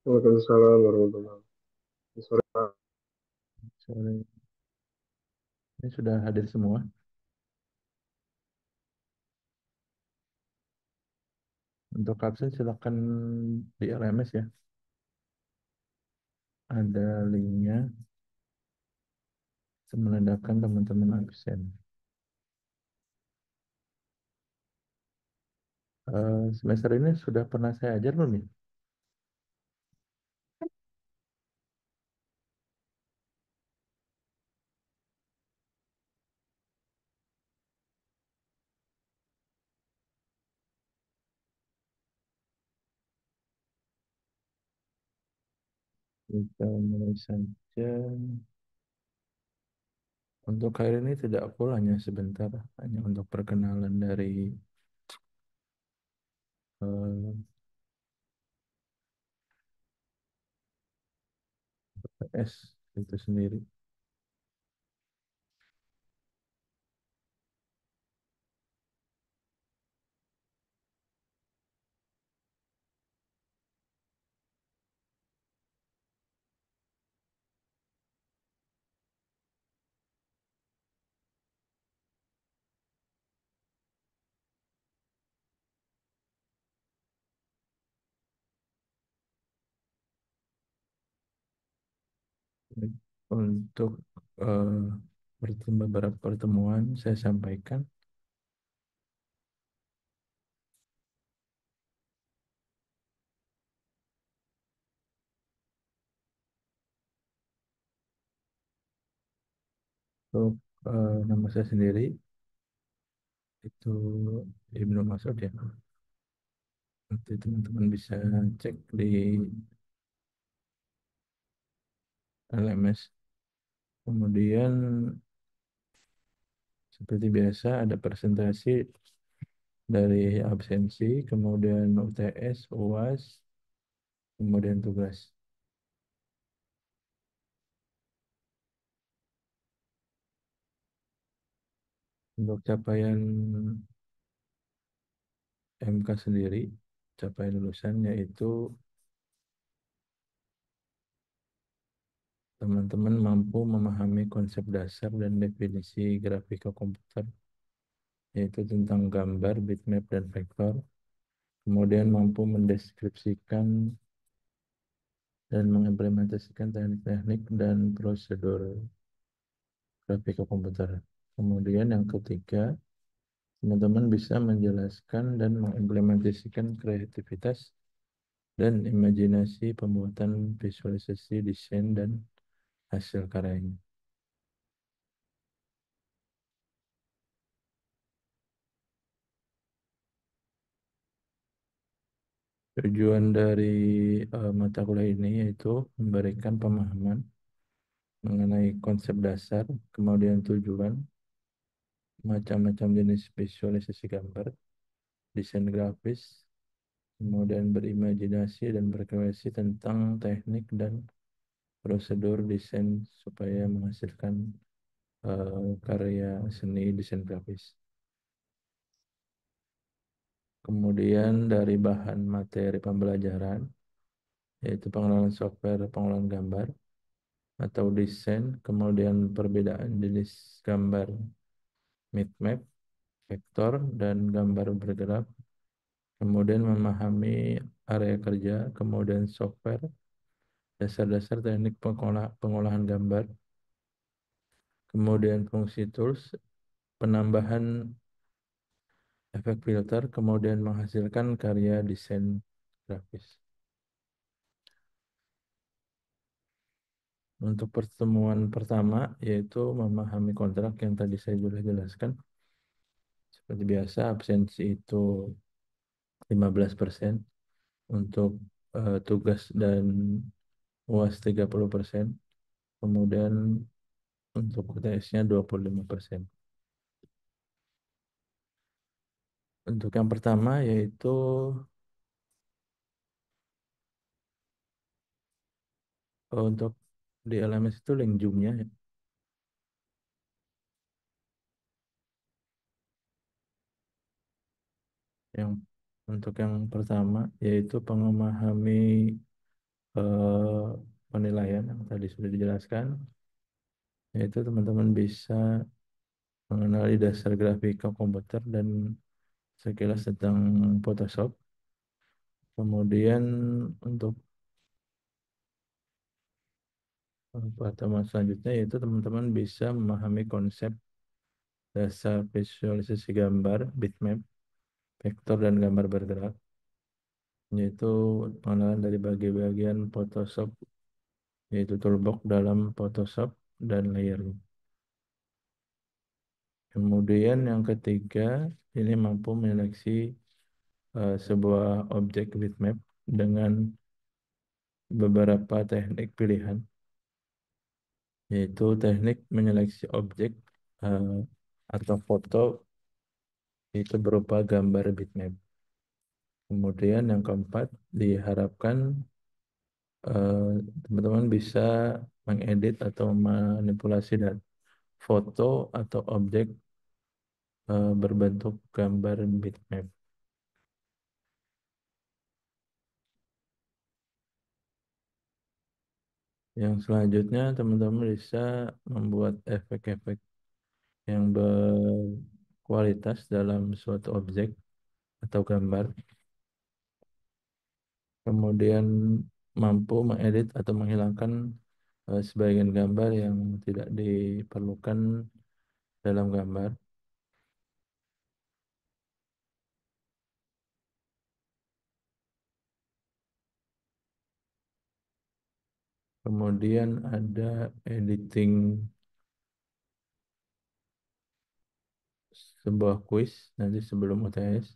Waalaikumsalam warahmatullahi wabarakatuh. Sore, Pak. Sore. Ini sudah hadir semua. Untuk absen silakan di LMS ya. Ada linknya menandakan teman-teman absen. Semester ini sudah pernah saya ajar belum ya? Kita mulai saja. Untuk hari ini tidak full, hanya sebentar. Hanya untuk perkenalan dari eh, PS itu sendiri. Untuk eh, beberapa pertemuan saya sampaikan untuk nama saya sendiri itu Ibnu Masud ya. Nanti teman-teman bisa cek di LMS. Kemudian seperti biasa ada presentasi dari absensi, kemudian UTS, UAS, kemudian tugas. Untuk capaian MK sendiri, capaian lulusan yaitu teman-teman mampu memahami konsep dasar dan definisi grafika komputer, yaitu tentang gambar, bitmap, dan vektor. Kemudian mampu mendeskripsikan dan mengimplementasikan teknik-teknik dan prosedur grafika komputer. Kemudian yang ketiga, teman-teman bisa menjelaskan dan mengimplementasikan kreativitas dan imajinasi pembuatan visualisasi desain dan hasil karyanya. Tujuan dari mata kuliah ini yaitu memberikan pemahaman mengenai konsep dasar, kemudian tujuan, macam-macam jenis visualisasi gambar, desain grafis, kemudian berimajinasi dan berkreasi tentang teknik dan prosedur desain supaya menghasilkan karya seni desain grafis. Kemudian dari bahan materi pembelajaran, yaitu pengenalan software pengelolaan gambar atau desain, kemudian perbedaan jenis gambar bitmap, vektor, dan gambar bergerak, kemudian memahami area kerja, kemudian software, dasar-dasar teknik pengolahan gambar, kemudian fungsi tools, penambahan efek filter, kemudian menghasilkan karya desain grafis. Untuk pertemuan pertama, yaitu memahami kontrak yang tadi saya sudah jelaskan. Seperti biasa, absensi itu 15%, untuk tugas dan UAS 30%, kemudian untuk UTS-nya 25%. Untuk yang pertama, yaitu untuk di LMS itu link Zoom-nya ya. Untuk yang pertama, yaitu memahami eh, penilaian yang tadi sudah dijelaskan, yaitu teman-teman bisa mengenali dasar grafika komputer dan sekilas tentang Photoshop. Kemudian untuk pertemuan selanjutnya yaitu teman-teman bisa memahami konsep dasar visualisasi gambar, bitmap, vektor, dan gambar bergerak, yaitu pengenalan dari bagian Photoshop, yaitu toolbox dalam Photoshop dan layering. Kemudian yang ketiga, ini mampu menyeleksi sebuah objek bitmap dengan beberapa teknik pilihan, yaitu teknik menyeleksi objek eh, atau foto itu berupa gambar bitmap. Kemudian yang keempat, diharapkan eh, teman-teman bisa mengedit atau manipulasi dan foto atau objek berbentuk gambar bitmap. Yang selanjutnya, teman-teman bisa membuat efek-efek yang berkualitas dalam suatu objek atau gambar, kemudian mampu mengedit atau menghilangkan sebagian gambar yang tidak diperlukan dalam gambar. Kemudian ada editing sebuah kuis nanti sebelum UTS.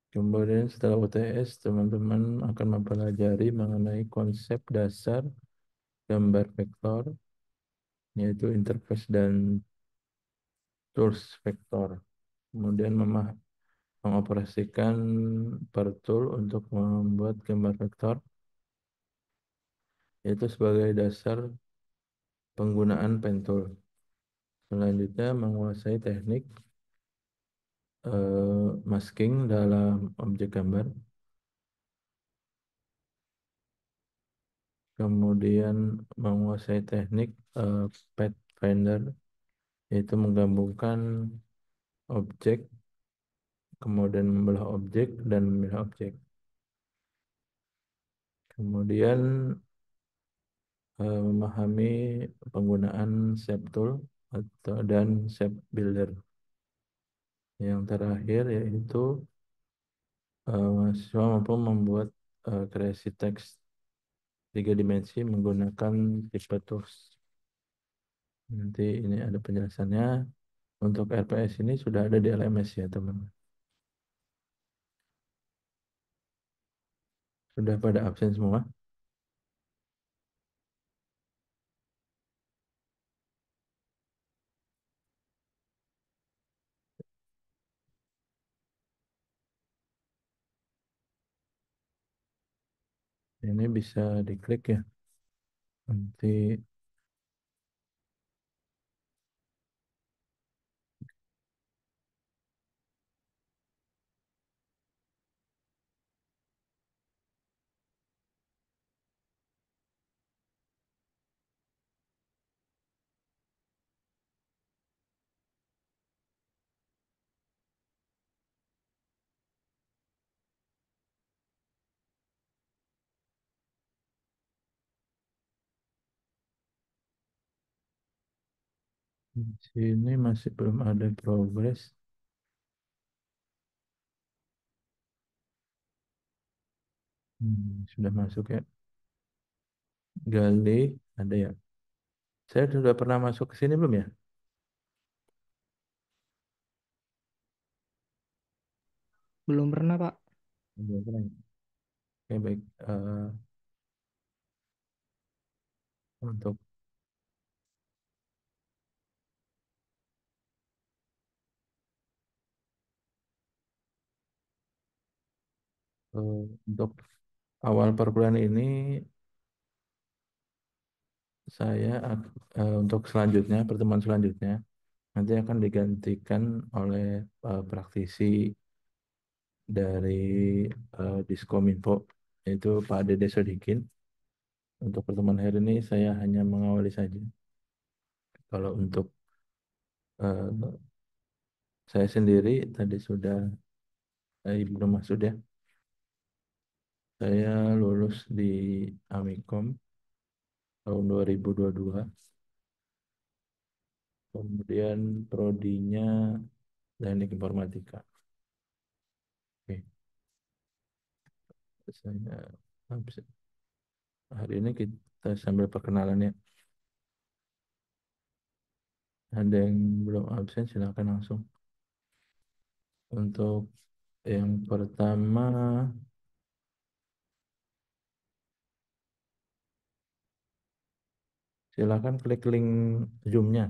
Kemudian setelah UTS, teman-teman akan mempelajari mengenai konsep dasar gambar vektor, yaitu interface dan tools vektor. Kemudian mengoperasikan per tool untuk membuat gambar vektor, yaitu sebagai dasar penggunaan pen tool. Selanjutnya menguasai teknik masking dalam objek gambar. Kemudian menguasai teknik Pathfinder, yaitu menggabungkan objek, kemudian membelah objek dan memilih objek. Kemudian memahami penggunaan shape tool dan shape builder. Yang terakhir yaitu mahasiswa mampu membuat kreasi teks 3 dimensi menggunakan tipe tools. Nanti ini ada penjelasannya. Untuk RPS ini sudah ada di LMS ya teman. Sudah pada absen semua. Ini bisa diklik ya. Nanti di sini masih belum ada progres. Sudah masuk ya. Gali ada ya. Saya sudah pernah masuk ke sini belum ya? Belum pernah, Pak. Belum pernah. Ya? Oke, baik. Untuk untuk awal perkuliahan ini saya untuk selanjutnya pertemuan selanjutnya nanti akan digantikan oleh praktisi dari Diskominfo, yaitu Pak Dede Sodikin. Untuk pertemuan hari ini saya hanya mengawali saja. Kalau untuk eh, saya sendiri tadi sudah Ibnu Masud ya. Saya lulus di Amikom tahun 2022. Kemudian prodinya Teknik Informatika. Oke, saya habis- hari ini kita sambil perkenalan ya. Ada yang belum absen silakan langsung. Untuk yang pertama silakan klik link Zoom-nya.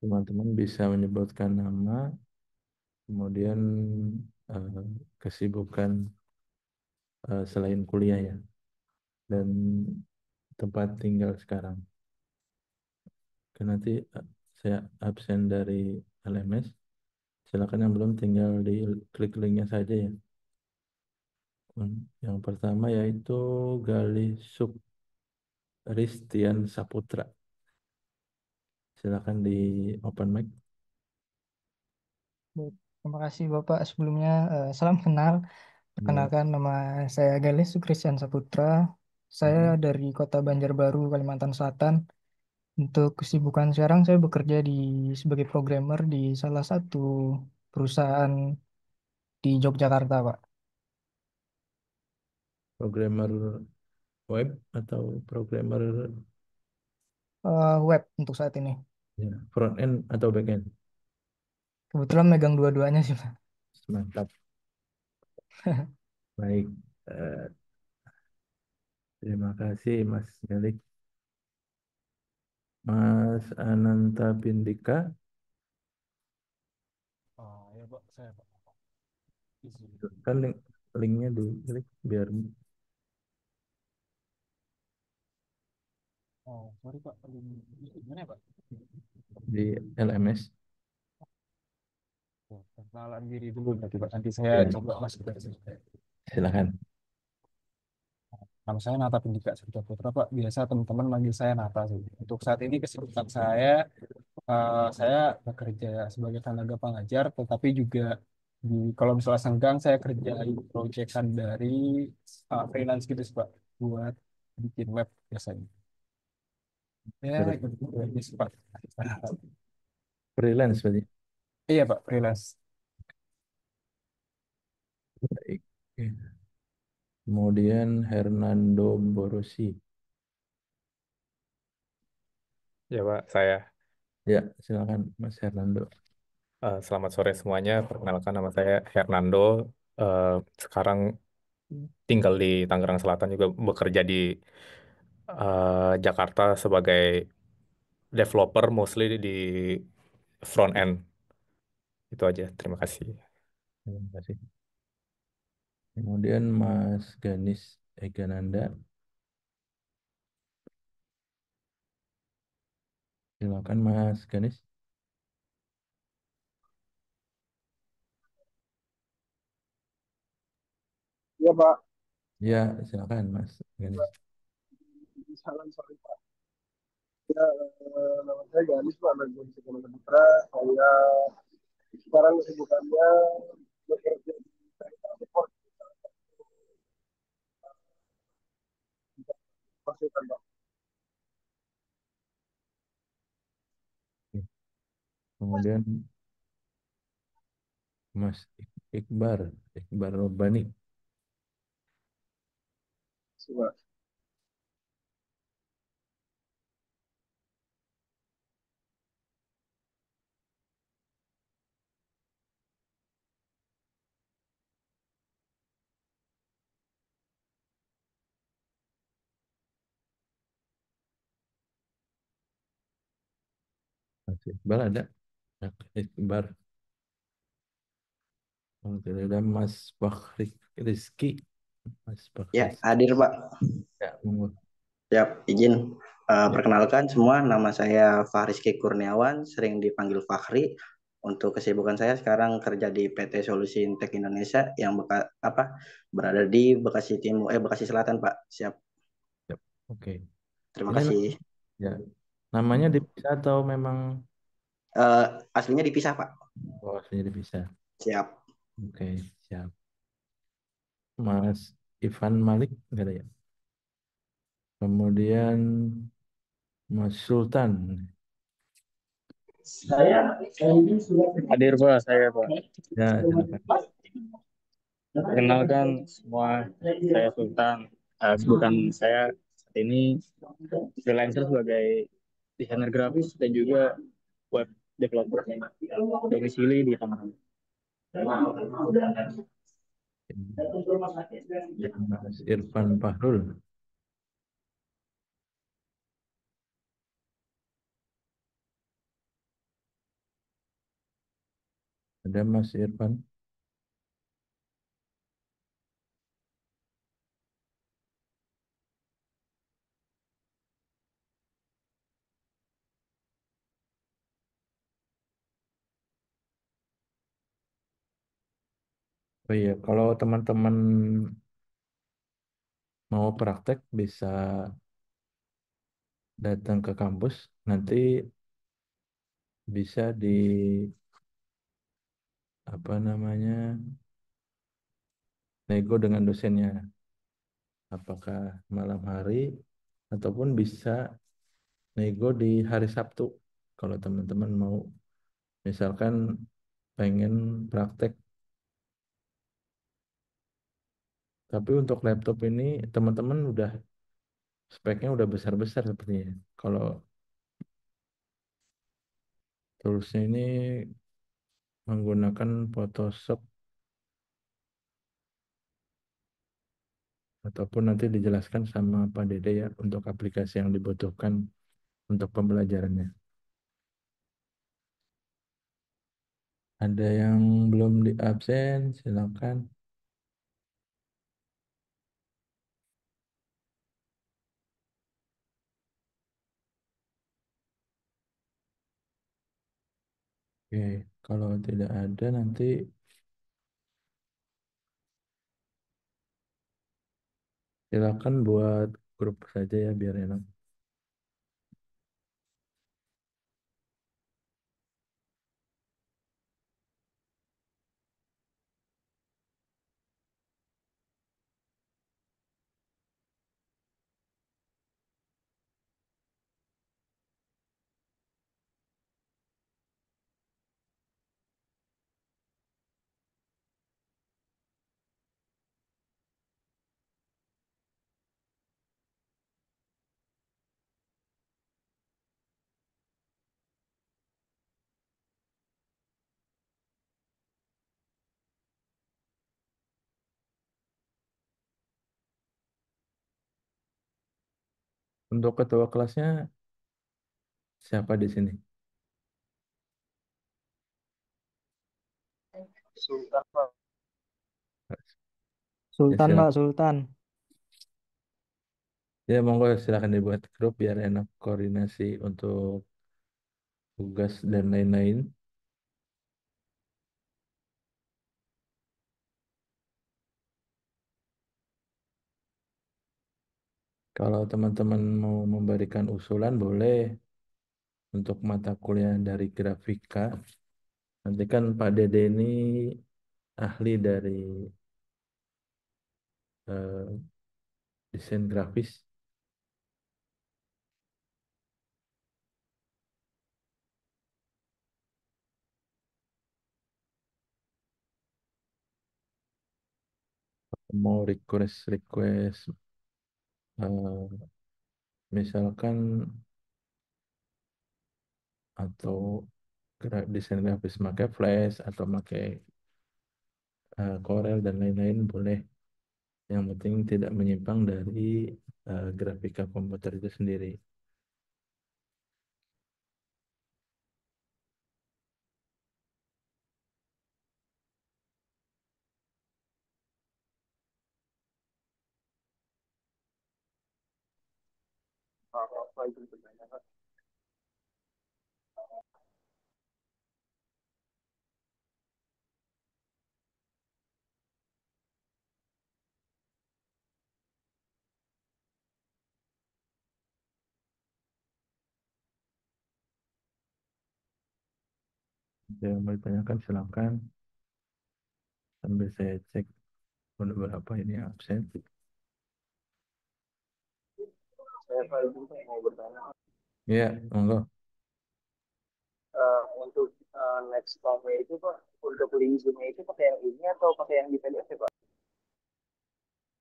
Teman-teman bisa menyebutkan nama, kemudian eh, kesibukan selain kuliah ya, dan tempat tinggal sekarang. Karena nanti saya absen dari LMS. Silakan yang belum tinggal di klik linknya saja ya. Yang pertama yaitu Galih Ristian Saputra. Silakan di open mic. Baik, terima kasih Bapak sebelumnya. Salam kenal. Ya. Perkenalkan nama saya Galis Sukristian Saputra. Saya Mhm. dari Kota Banjarbaru, Kalimantan Selatan. Untuk kesibukan sekarang saya bekerja sebagai programmer di salah satu perusahaan di Yogyakarta, Pak. Programmer web atau programmer Web untuk saat ini. ya, front end atau back end. Kebetulan megang dua-duanya sih, Pak. Mantap. Baik. Eh, Terima kasih Mas Melik. Mas Ananta Bindika. Ya Pak, saya Pak. Izin. Kan linknya di klik biar Sorry Pak, gimana ya Pak? di LMS. Perkenalan diri dulu berarti Pak. Nanti saya Ya, coba masuk dari sini. silakan. Nama saya Nata Pendika Sabda Putra Pak. Biasa teman-teman manggil saya Nata sih. Untuk saat ini kesibukan saya bekerja sebagai tenaga pengajar, tetapi juga kalau misalnya senggang saya kerjain proyekan dari freelance gitu sih Pak, buat bikin web biasanya. Ya, Terus gitu aja sih, Pak. freelance berarti. Iya Pak, freelance. Baik. Oke. Kemudian Hernando Borosi. Ya Pak, saya. Ya, silakan Mas Hernando. Selamat sore semuanya. Perkenalkan nama saya Hernando. Eh, Sekarang tinggal di Tangerang Selatan, juga bekerja di Jakarta sebagai developer, mostly di front end. Itu aja. Terima kasih. Terima kasih. Kemudian Mas Ganis Egananda. Silakan Mas Ganis. Iya Pak, Ya, silakan Mas Ganis. salam sore Pak. Ya, nama saya Ganis Pak, dari Polisi Ekonomi Putra. Saya sekarang kesibukannya bekerja di sektor konsultan Pak. Kemudian Mas Iqbar Robani. Coba. Mas Iqbal ada? Ya, Iqbal. Oh, tidak ada. Mas Bakri Rizky. Mas Bakri Ya, Rizky. hadir Pak. Ya, monggo. Siap, izin. Ya, Perkenalkan semua, nama saya Fahrizky Kurniawan, sering dipanggil Fahri. Untuk kesibukan saya sekarang kerja di PT Solusi Intek Indonesia yang berada di Bekasi Timur, Bekasi Selatan, Pak. Siap. ya. Oke. Terima Ini kasih. ya, namanya dipisah atau memang Aslinya dipisah, Pak. aslinya dipisah? Siap. Oke, siap. Mas Ivan Malik enggak ada ya? Kemudian Mas Sultan. Hadir Pak, saya Pak. Ya, silakan. Perkenalkan semua, saya Sultan. Kebutuhan saya saat ini freelancer sebagai desainer grafis dan juga web developer. Domisili di Tangerang. Mas Irfan Fahrul. Ada Mas Irfan. Oh iya, kalau teman-teman mau praktek bisa datang ke kampus. Nanti bisa di apa namanya nego dengan dosennya. Apakah malam hari ataupun bisa nego di hari Sabtu. Kalau teman-teman mau misalkan pengen praktek. Tapi untuk laptop ini teman-teman udah speknya udah besar-besar sepertinya. Kalau toolsnya ini menggunakan Photoshop ataupun nanti dijelaskan sama Pak Dede ya untuk aplikasi yang dibutuhkan untuk pembelajarannya. Ada yang belum di absen, silakan. Oke, kalau tidak ada nanti silakan buat grup saja ya biar enak. Untuk ketua kelasnya siapa di sini? Sultan, Pak. Ya Sultan, Pak, silakan. Sultan. Ya monggo silakan dibuat grup biar enak koordinasi untuk tugas dan lain-lain. Kalau teman-teman mau memberikan usulan boleh untuk mata kuliah dari grafika. Nanti kan Pak Dede ini ahli dari eh, desain grafis. Mau request misalkan atau desain grafis pakai Flash atau pakai Corel dan lain-lain boleh. Yang penting tidak menyimpang dari grafika komputer itu sendiri. apa itu bertanya Pak? Ada yang mau ditanyakan silakan. Sambil saya cek ada berapa ini absen. Saya Pak Ibu mau bertanya Iya, monggo. untuk next tahunnya itu Pak, untuk link Zoom-nya itu pakai yang ini atau pakai yang di PDF ya Pak?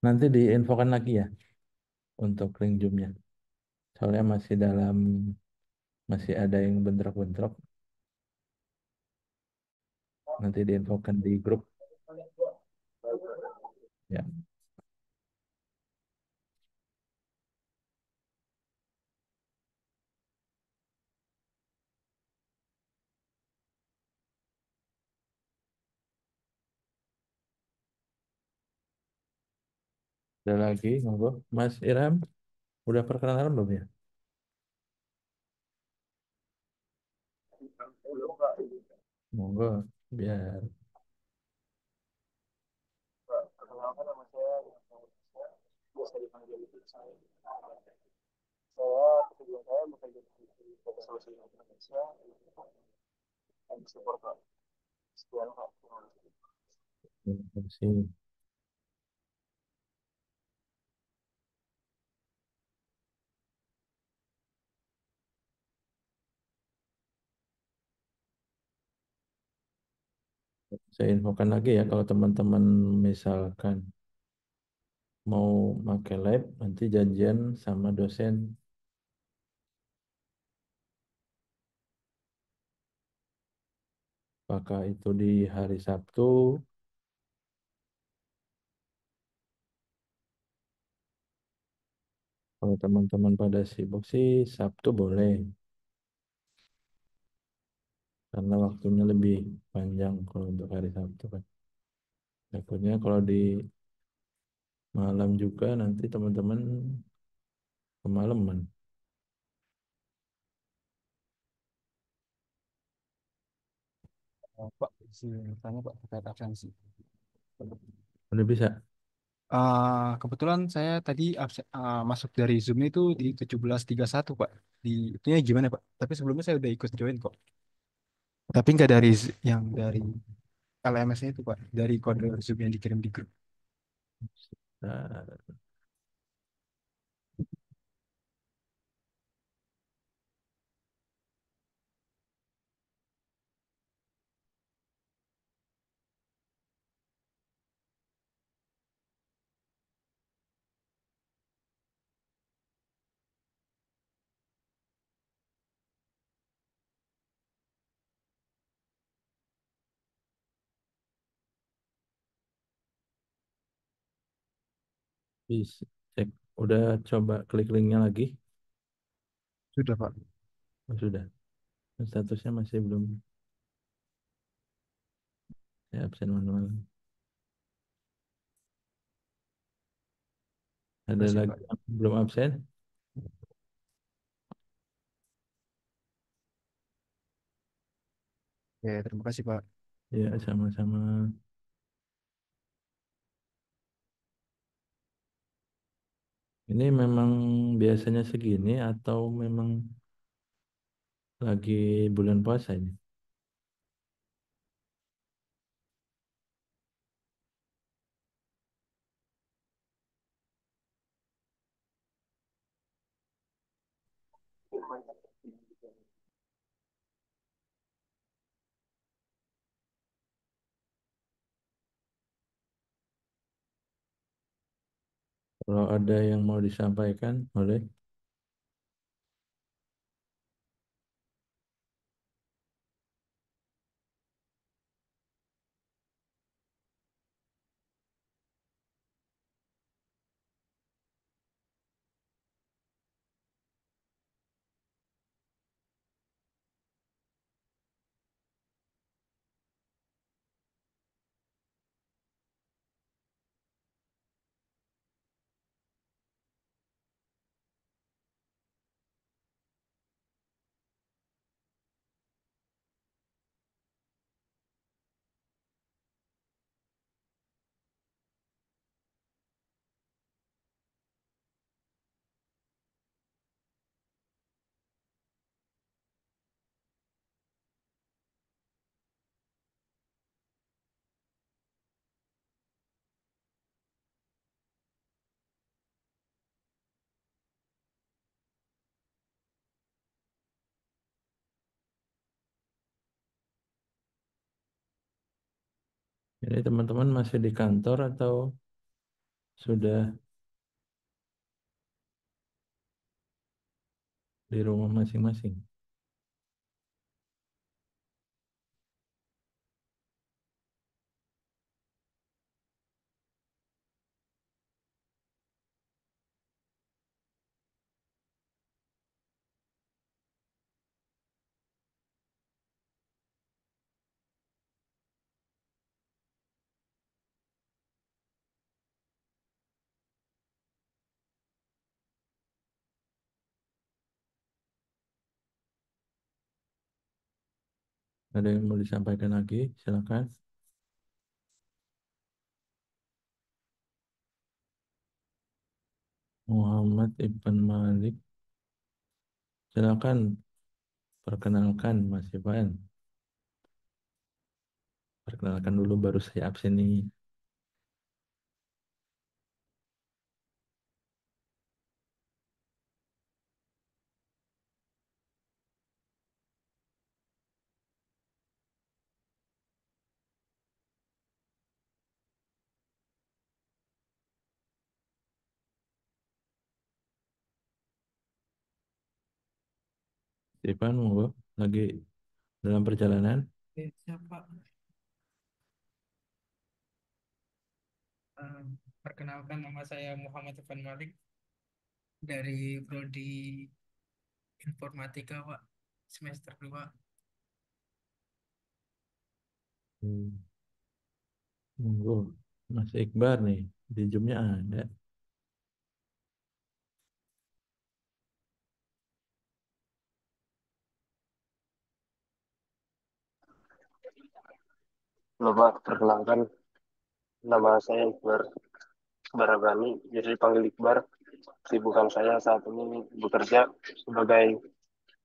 Nanti diinfokan lagi ya untuk link Zoom-nya. Soalnya masih ada yang bentrok-bentrok. Nanti diinfokan di grup. Ya, ada lagi, monggo. Mas Iram, udah perkenalan belum ya? Belum Pak. Monggo, biar Pak, perkenalkan nama saya biasa dipanggil itu saya. Sebelum saya bekerja di PT Solusi Indonesia dan support Pak. Sekian Pak. terima kasih. Saya infokan lagi ya kalau teman-teman misalkan mau pakai lab nanti janjian sama dosen. Apakah itu di hari Sabtu? Kalau teman-teman pada sibuk sih Sabtu boleh karena waktunya lebih panjang kalau untuk hari Sabtu kan. Takutnya kalau di malam juga nanti teman-teman kemalaman. Pak, si tanya Pak terkait absensi. Udah bisa? Kebetulan saya tadi masuk dari Zoom itu di 17.31 Pak. Di itunya gimana Pak? Tapi sebelumnya saya udah ikut join kok. Tapi nggak dari yang dari LMS-nya itu Pak, dari kode Zoom yang dikirim di grup. Nah, bisa cek. Udah coba klik linknya lagi? Sudah Pak. Oh, sudah. Statusnya masih belum. Ya, absen manual. Ada Kasih lagi Pak. yang belum absen? Ya, terima kasih Pak. Ya, sama-sama. Ini memang biasanya segini atau memang lagi bulan puasa ini? Kalau ada yang mau disampaikan, boleh. Ini teman-teman masih di kantor atau sudah di rumah masing-masing? Ada yang mau disampaikan lagi? Silakan. Muhammad Ibn Malik. Silakan perkenalkan Mas Ivan. Perkenalkan dulu baru saya absen nih. Ivan, monggo. Lagi dalam perjalanan. Oke, siapa? Eh, Perkenalkan nama saya Muhammad Ivan Malik dari Prodi Informatika, Pak. Semester 2. Hmm, Monggo. Mas Iqbar nih. Di Zoom-nya ada. Halo Pak, perkenalkan nama saya Iqbar Barabani, jadi dipanggil Iqbar. Kesibukan saya saat ini bekerja sebagai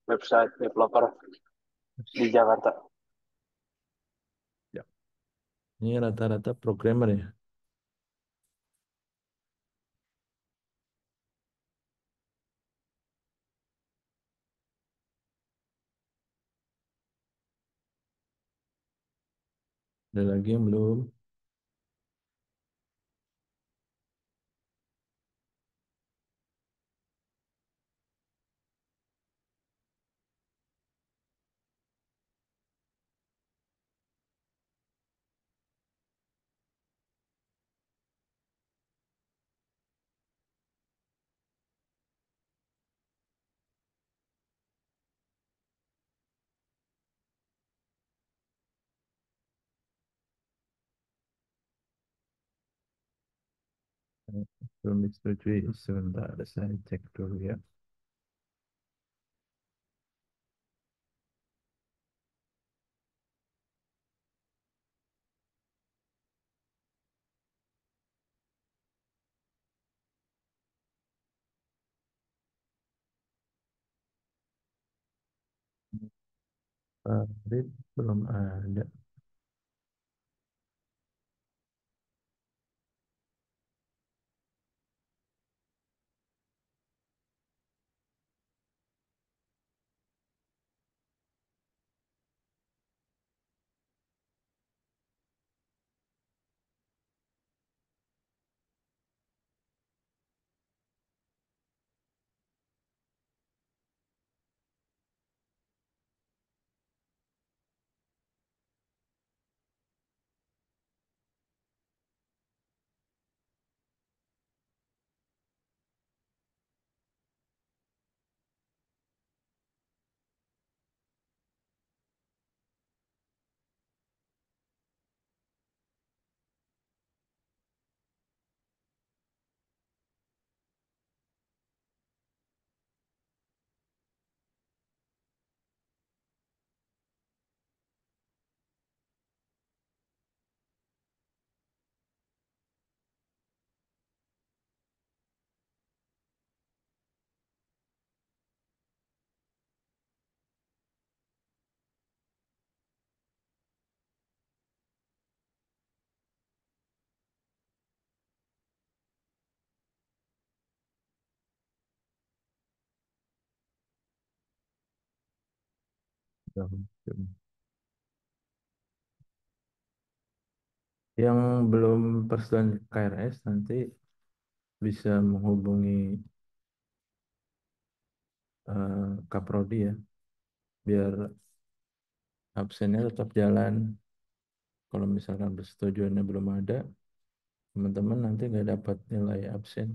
website developer di Jakarta. Ya. Ini rata-rata programmer ya. Ada lagi yang belum? Belum disetujui. Sebentar, saya cek dulu ya. Farid belum ada. Belum. Yang belum persetujuan KRS nanti bisa menghubungi Kaprodi ya, biar absennya tetap jalan. Kalau misalkan persetujuannya belum ada, teman-teman nanti nggak dapat nilai absen.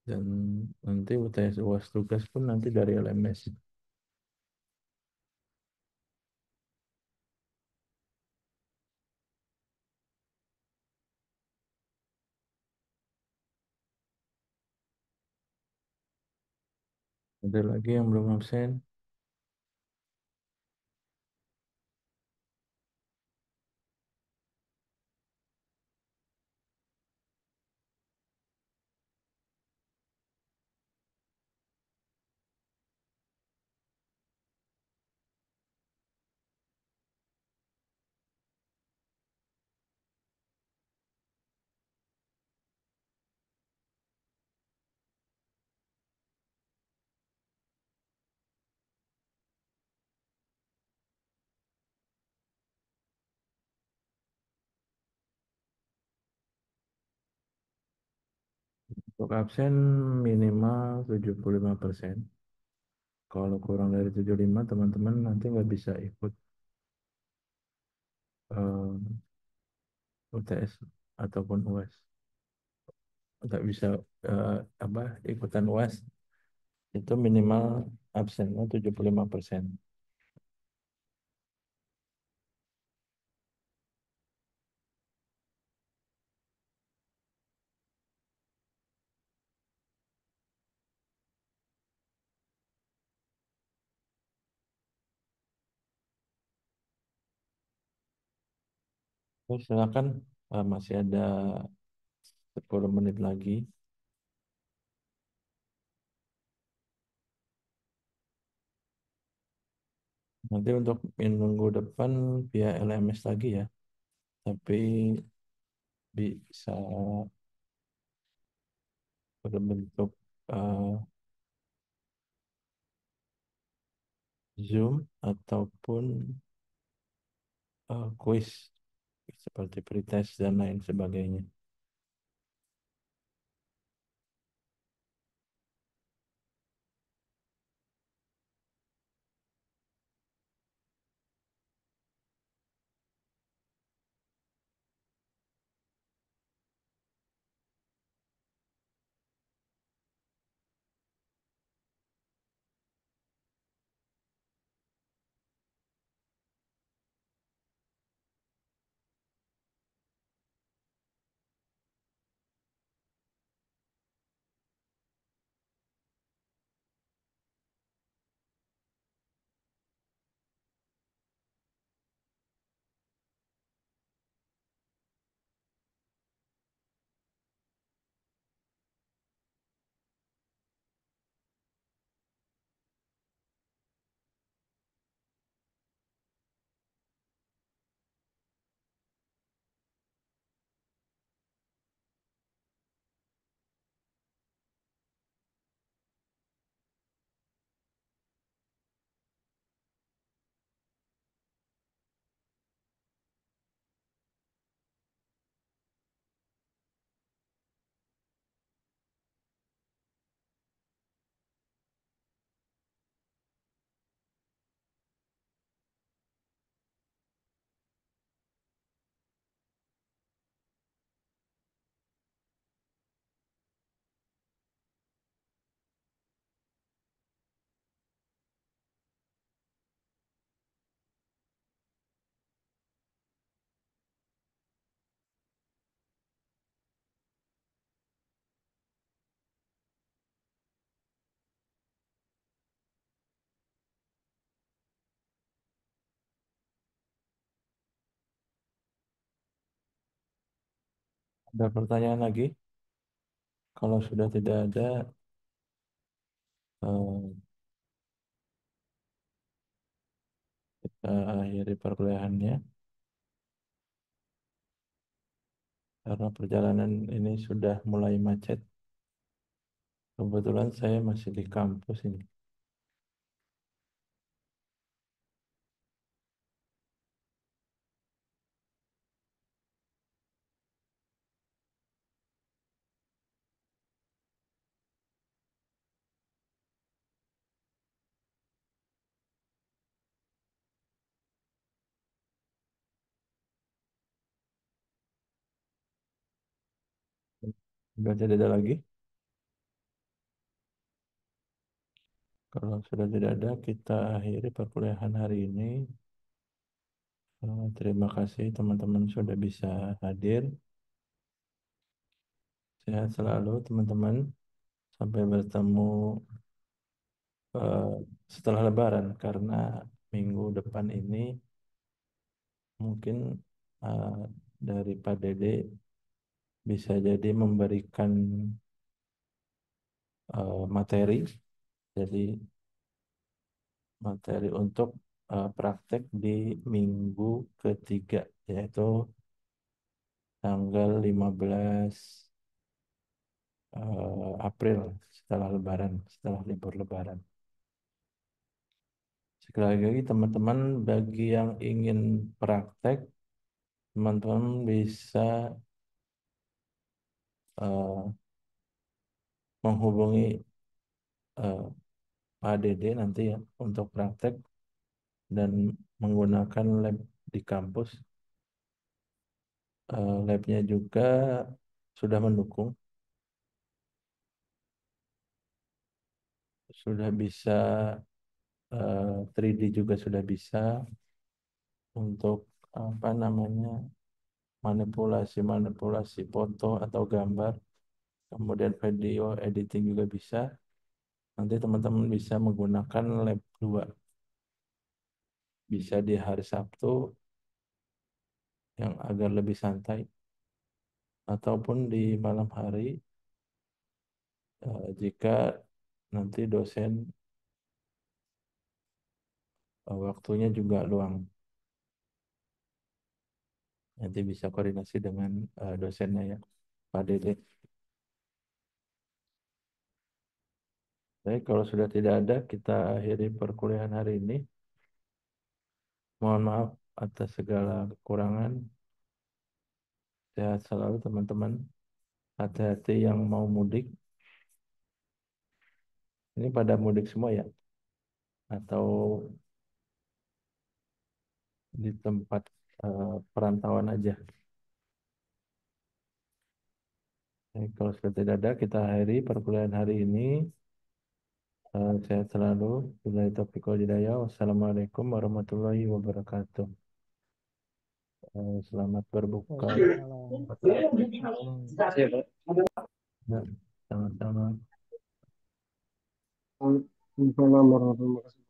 Dan nanti UTS UAS tugas pun nanti dari LMS. Ada lagi yang belum absen? Untuk absen minimal 75%. Kalau kurang dari 75, teman-teman nanti nggak bisa ikut UTS ataupun UAS. Nggak bisa apa ikutan UAS. Itu minimal absennya 75%. Terus silakan, masih ada 10 menit lagi. Nanti untuk minggu depan via LMS lagi ya. Tapi bisa berbentuk Zoom ataupun quiz seperti pretest dan lain sebagainya. Ada pertanyaan lagi? Kalau sudah tidak ada, eh, kita akhiri perkuliahannya. Karena perjalanan ini sudah mulai macet. Kebetulan saya masih di kampus ini. Sudah tidak ada lagi. Kalau sudah tidak ada, kita akhiri perkuliahan hari ini. Terima kasih teman-teman sudah bisa hadir. Sehat selalu teman-teman. Sampai bertemu eh, setelah Lebaran, karena minggu depan ini mungkin eh, dari Pak Dede bisa jadi memberikan materi, jadi materi untuk praktek di minggu ketiga, yaitu tanggal 15 April, setelah Lebaran, setelah libur Lebaran. Sekali lagi teman-teman, bagi yang ingin praktek, teman-teman bisa eh, menghubungi Pak Dede nanti ya untuk praktek dan menggunakan lab di kampus. Labnya juga sudah mendukung, sudah bisa 3D juga sudah bisa untuk apa namanya manipulasi foto atau gambar, kemudian video editing juga bisa. Nanti teman-teman bisa menggunakan lab 2, bisa di hari Sabtu yang agar lebih santai, ataupun di malam hari jika nanti dosen waktunya juga luang. Nanti bisa koordinasi dengan dosennya ya, Pak Dede. Baik, kalau sudah tidak ada, kita akhiri perkuliahan hari ini. Mohon maaf atas segala kekurangan. Sehat selalu teman-teman. Hati-hati yang mau mudik. Ini pada mudik semua ya? Atau di tempat perantauan aja? Baik, kalau sudah tidak ada, kita akhiri perkuliahan hari ini. Sehat selalu. Billahi taufiq wal hidayah. Wassalamualaikum warahmatullahi wabarakatuh. Selamat berbuka. Waalaikumsalam. Terima kasih ya, Pak. Ya, sama-sama. Waalaikumsalam warahmatullahi wabarakatuh.